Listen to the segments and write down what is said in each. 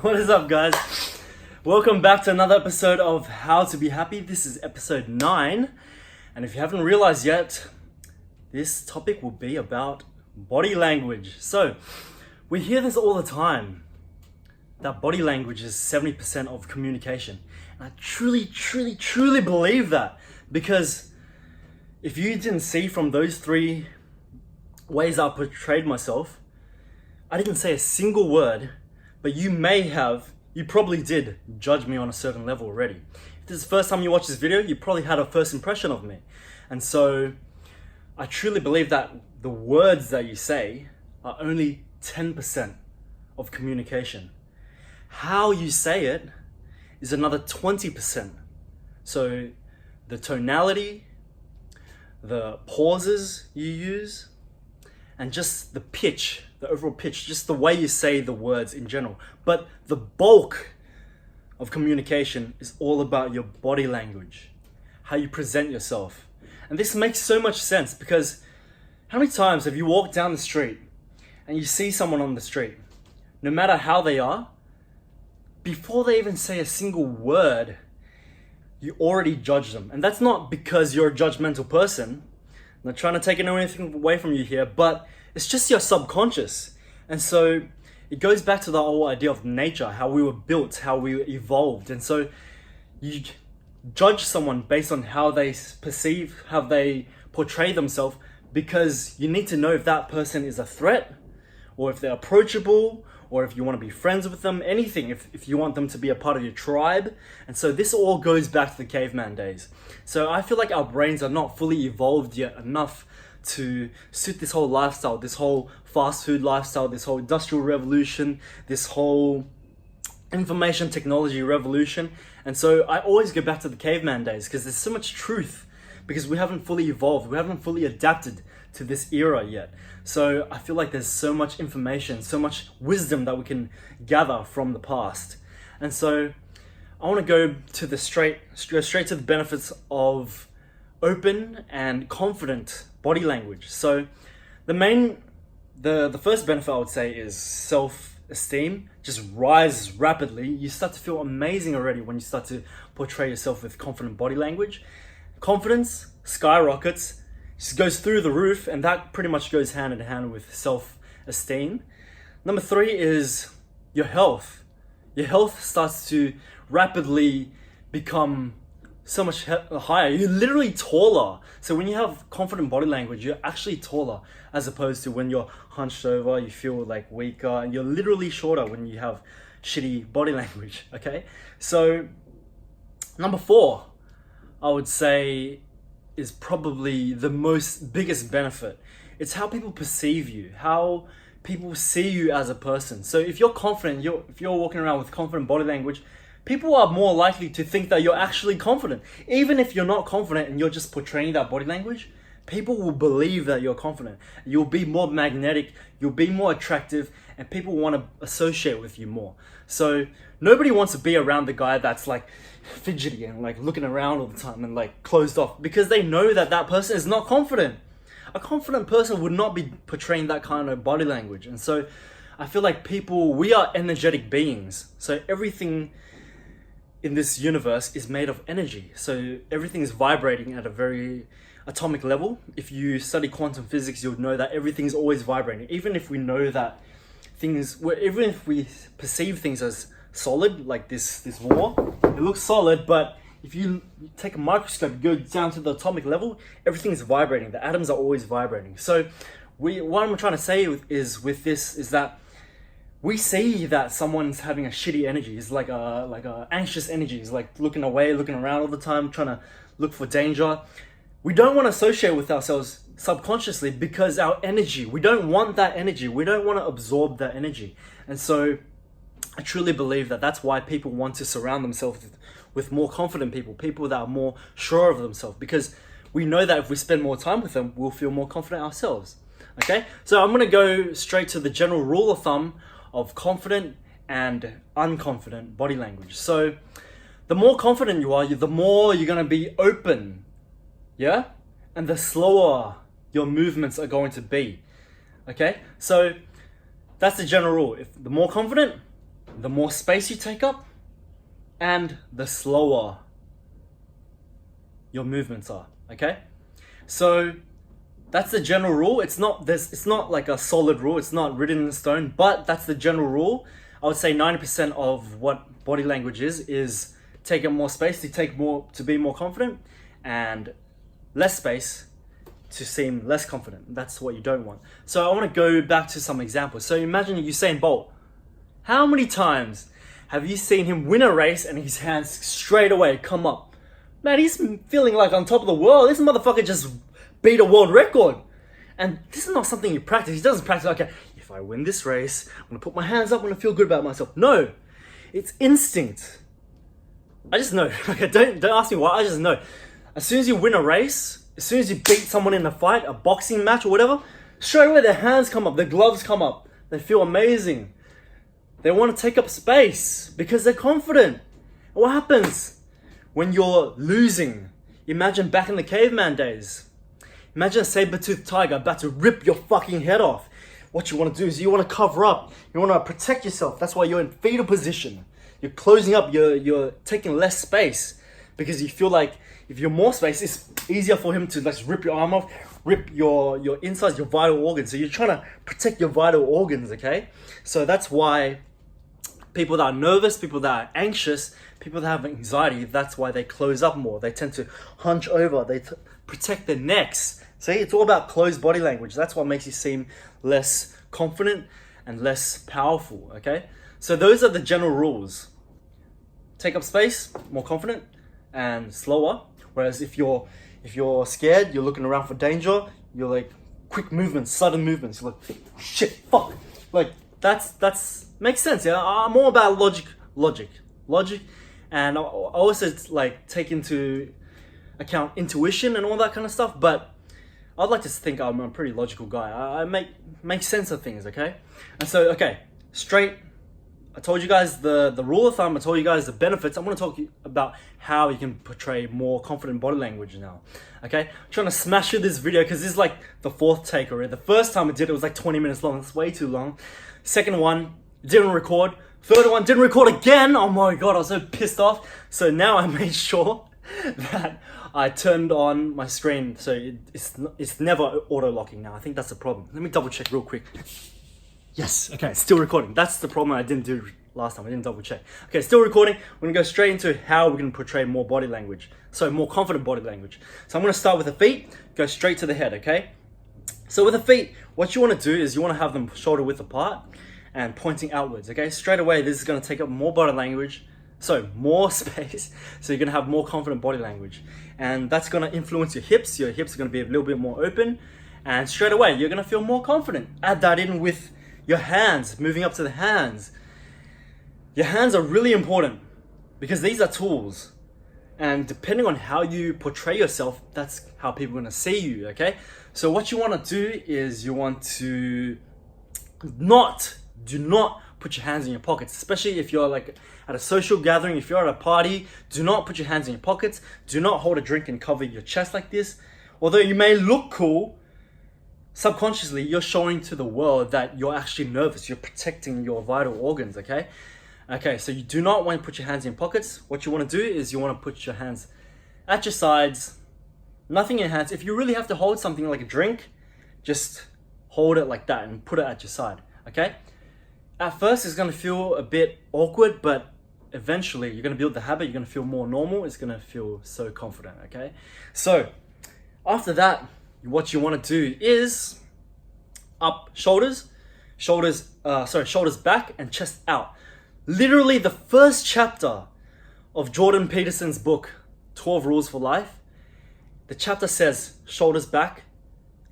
What is up, guys? Welcome back to another episode of How to Be Happy. This is episode 9, and if you haven't realized yet, this topic will be about body language. So, we hear this all the time, that body language is 70% of communication. And I truly believe that, because if you didn't see from those 3 ways I portrayed myself, I didn't say a single word, but you probably did judge me on a certain level already. If this is the first time you watch this video, you probably had a first impression of me. And so I truly believe that the words that you say are only 10% of communication. How you say it is another 20%. So the tonality, the pauses you use, and just the pitch, the overall pitch, just the way you say the words in general. But the bulk of communication is all about your body language, how you present yourself. And this makes so much sense, because how many times have you walked down the street and you see someone on the street, no matter how they are, before they even say a single word, you already judge them. And that's not because you're a judgmental person. I'm not trying to take anything away from you here, but it's just your subconscious. And so it goes back to the whole idea of nature, how we were built, how we evolved. And so you judge someone based on how they perceive, how they portray themselves, because you need to know if that person is a threat, or if they're approachable, or if you want to be friends with them, anything, if you want them to be a part of your tribe. And so this all goes back to the caveman days. So I feel like our brains are not fully evolved yet enough to suit this whole lifestyle, this whole fast food lifestyle, this whole industrial revolution, this whole information technology revolution. And so I always go back to the caveman days, because there's so much truth, because we haven't fully evolved, we haven't fully adapted to this era yet. So I feel like there's so much information, so much wisdom that we can gather from the past. And so I want to go straight to the benefits of open and confident body language. So the first benefit I would say is self-esteem just rises rapidly. You start to feel amazing already when you start to portray yourself with confident body language. Confidence skyrockets, just goes through the roof, and that pretty much goes hand in hand with self-esteem. Number 3 is your health. Your health starts to rapidly become so much higher. You're literally taller. So when you have confident body language, you're actually taller, as opposed to when you're hunched over, you feel like weaker, and you're literally shorter when you have shitty body language, okay? So number 4, I would say, is probably the biggest benefit. It's how people perceive you, how people see you as a person. So if you're confident, if you're walking around with confident body language, people are more likely to think that you're actually confident. Even if you're not confident and you're just portraying that body language, people will believe that you're confident. You'll be more magnetic, you'll be more attractive, and people want to associate with you more. So nobody wants to be around the guy that's like fidgety and like looking around all the time and like closed off, because they know that that person is not confident. A confident person would not be portraying that kind of body language. And so I feel like we are energetic beings. So everything in this universe is made of energy. So everything is vibrating at a very atomic level. If you study quantum physics, you'll know that everything is always vibrating. Even if we know that even if we perceive things as solid, like this wall, it looks solid, but if you take a microscope, go down to the atomic level, everything is vibrating. The atoms are always vibrating. So what I'm trying to say is that we see that someone's having a shitty energy. It's like a anxious energy. It's like looking away, looking around all the time, trying to look for danger. We don't want to associate with ourselves subconsciously, because our energy, we don't want that energy. We don't want to absorb that energy. And so I truly believe that that's why people want to surround themselves with more confident people that are more sure of themselves, because we know that if we spend more time with them, we'll feel more confident ourselves. Okay, so I'm going to go straight to the general rule of thumb of confident and unconfident body language. So the more confident you are, the more you're going to be open, yeah? And the slower your movements are going to be, okay? So that's the general rule. If the more confident, the more space you take up and the slower your movements are, okay? So that's the general rule. It's not like a solid rule. It's not written in stone, but that's the general rule. I would say 90% of what body language is take up more space to be more confident, and less space to seem less confident. That's what you don't want. So I want to go back to some examples. So imagine Usain Bolt. How many times have you seen him win a race and his hands straight away come up? Man, he's feeling like on top of the world. This motherfucker just beat a world record. And this is not something you practice. He doesn't practice, okay, if I win this race, I'm gonna put my hands up, I'm gonna feel good about myself. No, it's instinct. I just know. Okay, don't ask me why, I just know. As soon as you win a race, as soon as you beat someone in a fight, a boxing match or whatever, straight away their hands come up, their gloves come up. They feel amazing. They want to take up space because they're confident. And what happens when you're losing? Imagine back in the caveman days. Imagine a saber-toothed tiger about to rip your fucking head off. What you want to do is you want to cover up. You want to protect yourself. That's why you're in fetal position. You're closing up. You're taking less space because you feel like if you're more space, it's easier for him to like rip your arm off, rip your insides, your vital organs. So you're trying to protect your vital organs, okay? So that's why people that are nervous, people that are anxious, people that have anxiety, that's why they close up more. They tend to hunch over. They protect their necks. See, it's all about closed body language. That's what makes you seem less confident and less powerful, okay? So those are the general rules. Take up space, more confident, and slower. Whereas if you're scared, you're looking around for danger, you're like quick movements, sudden movements. You're like, shit, fuck. Like that's makes sense. Yeah, I'm all about logic, and I also like take into account intuition and all that kind of stuff. But I'd like to think I'm a pretty logical guy. I make sense of things, okay? And so, okay, straight. I told you guys the rule of thumb. I told you guys the benefits. I'm going to talk about how you can portray more confident body language now. Okay, I'm trying to smash through this video because this is like the fourth take already. The first time I did it was like 20 minutes long. It's way too long. Second one didn't record. Third one didn't record again. Oh my god, I was so pissed off. So now I made sure that I turned on my screen so it's never auto locking now. I think that's the problem. Let me double check real quick. Yes, okay, it's still recording. That's the problem I didn't do last time. I didn't double check. Okay, still recording. We're gonna go straight into how we're gonna portray more body language. So more confident body language. So I'm gonna start with the feet, go straight to the head, okay? So with the feet, what you wanna do is you wanna have them shoulder width apart and pointing outwards, okay? Straight away, this is gonna take up more body language, so more space, so you're gonna have more confident body language. And that's gonna influence your hips. Your hips are gonna be a little bit more open, and straight away, you're gonna feel more confident. Add that in with your hands, moving up to the hands. Your hands are really important because these are tools. And depending on how you portray yourself, that's how people are gonna see you, okay? So what you wanna do is you want to do not put your hands in your pockets, especially if you're like at a social gathering, if you're at a party, do not put your hands in your pockets. Do not hold a drink and cover your chest like this. Although you may look cool, subconsciously you're showing to the world that you're actually nervous. You're protecting your vital organs, okay? Okay, so you do not want to put your hands in pockets. What you want to do is you want to put your hands at your sides, nothing in your hands. If you really have to hold something like a drink, just hold it like that and put it at your side, okay? At first, it's going to feel a bit awkward, but eventually you're going to build the habit. You're going to feel more normal. It's going to feel so confident, okay? So after that, what you want to do is up shoulders back and chest out. Literally the first chapter of Jordan Peterson's book, 12 Rules for Life, the chapter says shoulders back,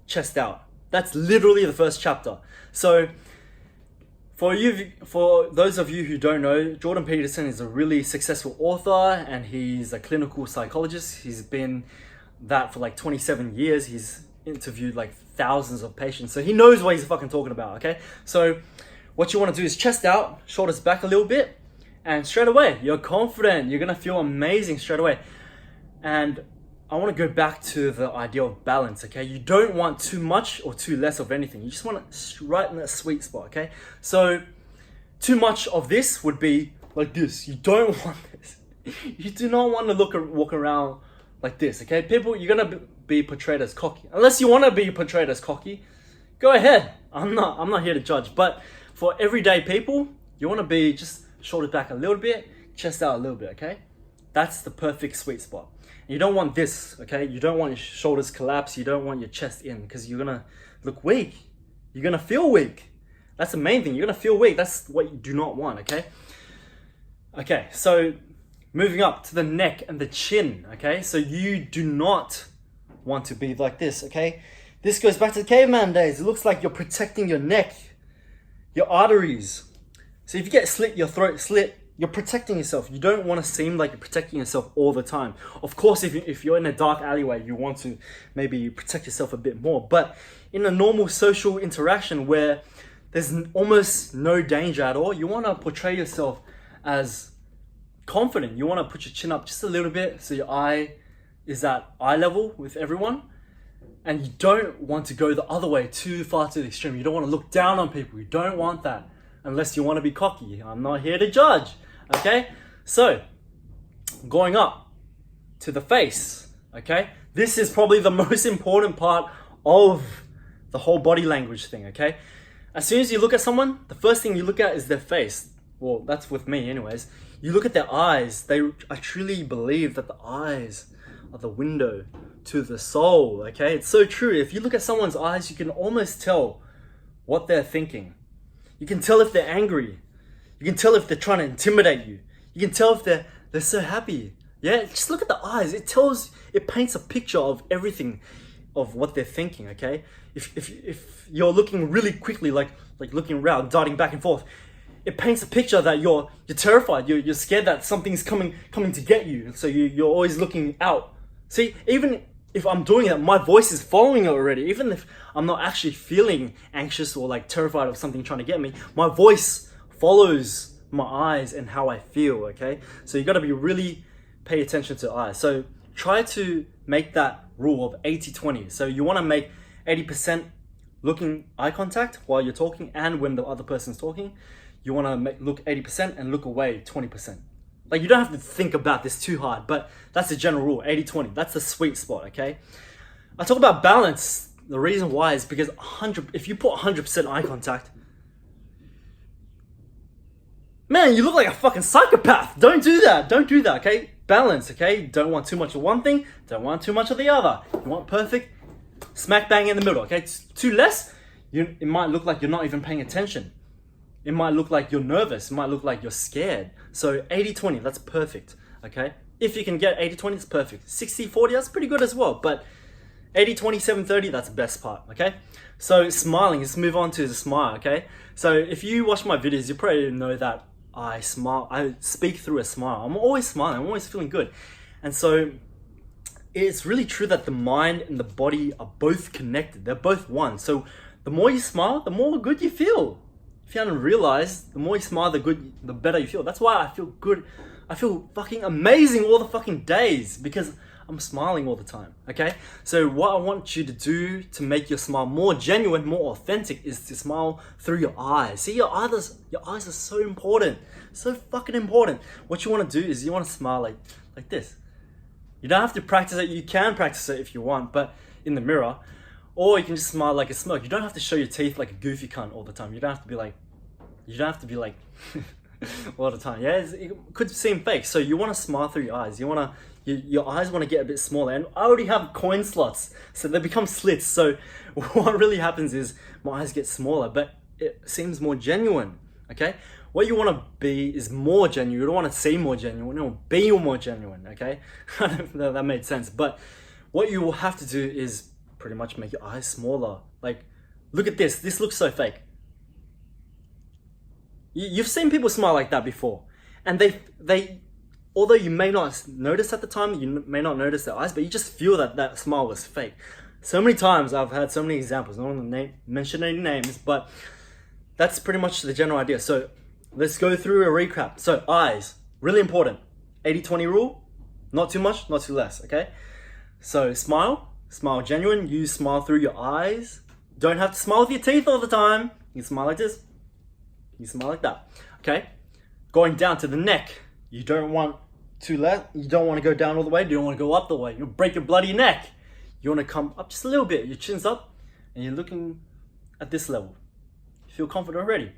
chest out. That's literally the first chapter. So for those of you who don't know, Jordan Peterson is a really successful author and he's a clinical psychologist. He's been that for like 27 years. He's interviewed like thousands of patients. So he knows what he's fucking talking about, okay? So what you want to do is chest out, shoulders back a little bit, and straight away, you're confident. You're going to feel amazing straight away. And I want to go back to the idea of balance, okay? You don't want too much or too less of anything. You just want it right in that sweet spot, okay? So Too much of this would be like this. You don't want this. You do not want to walk around like this, okay? People, you're gonna be portrayed as cocky. Unless you want to be portrayed as cocky, go ahead. I'm not here to judge. But for everyday people, you want to be just shoulders back a little bit, chest out a little bit, okay? That's the perfect sweet spot. You don't want this, okay? You don't want your shoulders collapse. You don't want your chest in, because you're gonna look weak. You're gonna feel weak. That's the main thing. You're gonna feel weak. That's what you do not want, okay? Okay, so moving up to the neck and the chin, okay? So you do not want to be like this, okay? This goes back to the caveman days. It looks like you're protecting your neck, your arteries. So if you get slit, your throat slit, you're protecting yourself. You don't want to seem like you're protecting yourself all the time. Of course, if you're in a dark alleyway, you want to maybe protect yourself a bit more. But in a normal social interaction where there's almost no danger at all, you want to portray yourself as confident. You want to put your chin up just a little bit so your eye is at eye level with everyone. And you don't want to go the other way too far to the extreme. You don't want to look down on people. You don't want that unless you want to be cocky. I'm not here to judge, okay? So, going up to the face, okay? This is probably the most important part of the whole body language thing, okay? As soon as you look at someone, the first thing you look at is their face. Well, that's with me anyways. You look at their eyes. I truly believe that the eyes are the window to the soul, okay? It's so true. If you look at someone's eyes, you can almost tell what they're thinking. You can tell if they're angry. You can tell if they're trying to intimidate you. You can tell if they're so happy. Yeah, just look at the eyes. It paints a picture of everything, of what they're thinking, okay? If you're looking really quickly, like looking around, darting back and forth, it paints a picture that you're terrified. You're scared that something's coming to get you. So you're always looking out. See, even if I'm doing that, my voice is following it already. Even if I'm not actually feeling anxious or like terrified of something trying to get me, my voice follows my eyes and how I feel, okay? So you gotta be really pay attention to eyes. So try to make that rule of 80-20. So you wanna make 80% looking eye contact while you're talking, and when the other person's talking, you wanna look 80% and look away 20%. Like, you don't have to think about this too hard, but that's the general rule, 80-20. That's the sweet spot, okay? I talk about balance. The reason why is because if you put 100% eye contact, man, you look like a fucking psychopath. Don't do that. Don't do that, okay? Balance, okay? Don't want too much of one thing. Don't want too much of the other. You want perfect smack bang in the middle, okay? It's too less, it might look like you're not even paying attention. It might look like you're nervous. It might look like you're scared. So 80-20, that's perfect, okay? If you can get 80-20, it's perfect. 60-40, that's pretty good as well. But 80-20, 7-30, that's the best part, okay? So smiling, let's move on to the smile, okay? So if you watch my videos, you probably know that I smile. I speak through a smile. I'm always smiling. I'm always feeling good. And so it's really true that the mind and the body are both connected. They're both one. So the more you smile, the more good you feel. If you haven't realized, the more you smile, the better you feel. That's why I feel good. I feel fucking amazing all the fucking days, because I'm smiling all the time, okay? So what I want you to do to make your smile more genuine, more authentic, is to smile through your eyes. See, your eyes are so important. So fucking important. What you want to do is you want to smile like this. You don't have to practice it. You can practice it if you want, but in the mirror. Or you can just smile like a smirk. You don't have to show your teeth like a goofy cunt all the time. You don't have to be like all the time. Yeah, it could seem fake. So you want to smile through your eyes. Your eyes want to get a bit smaller. And I already have coin slots, so they become slits. So what really happens is my eyes get smaller, but it seems more genuine, okay? What you want to be is more genuine. You don't want to seem more genuine. You want to be more genuine, okay? I don't know if that made sense. But what you will have to do is pretty much make your eyes smaller. Like, look at this. This looks so fake. You've seen people smile like that before. And they although you may not notice at the time, you may not notice their eyes, but you just feel that smile was fake. So many times I've had so many examples. I don't want to mention any names, but that's pretty much the general idea. So let's go through a recap. So eyes, really important. 80-20 rule. Not too much, not too less, okay? So smile genuine. You smile through your eyes. Don't have to smile with your teeth all the time. You smile like this. You smile like that. Okay, going down to the neck. You don't want to you don't want to go down all the way. You don't want to go up the way. You'll break your bloody neck. You want to come up just a little bit. Your chin's up, and you're looking at this level. You feel confident already.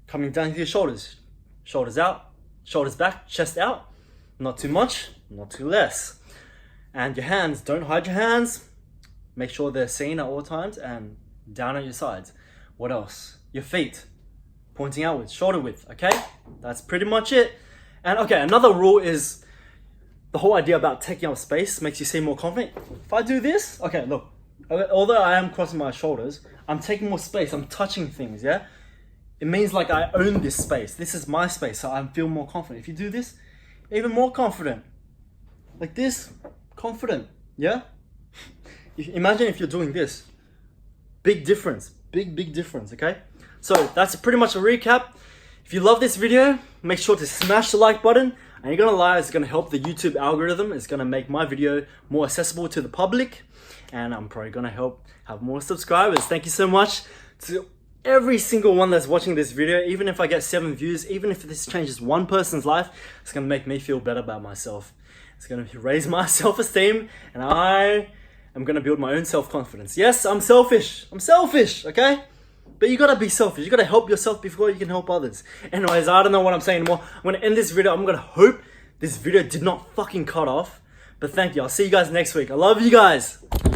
Coming down to your shoulders. Shoulders out, shoulders back, chest out. Not too much, not too less. And your hands, don't hide your hands. Make sure they're seen at all times and down at your sides. What else? Your feet, pointing outwards, shoulder width, okay? That's pretty much it. And okay, another rule is the whole idea about taking up space makes you seem more confident. If I do this, okay, look, although I am crossing my shoulders, I'm taking more space, I'm touching things, yeah? It means like I own this space. This is my space, so I feel more confident. If you do this, even more confident. Like this, confident, yeah? Imagine if you're doing this. Big difference, big difference, okay? So that's pretty much a recap. If you love this video, make sure to smash the like button. And you're gonna lie, it's gonna help the YouTube algorithm. It's gonna make my video more accessible to the public. And I'm probably gonna help have more subscribers. Thank you so much to every single one that's watching this video. Even if I get 7 views, even if this changes one person's life, it's gonna make me feel better about myself. It's gonna raise my self-esteem, and I am gonna build my own self-confidence. Yes, I'm selfish, okay? But you gotta be selfish. You gotta help yourself before you can help others. Anyways, I don't know what I'm saying anymore. I'm gonna end this video. I'm gonna hope this video did not fucking cut off. But thank you. I'll see you guys next week. I love you guys.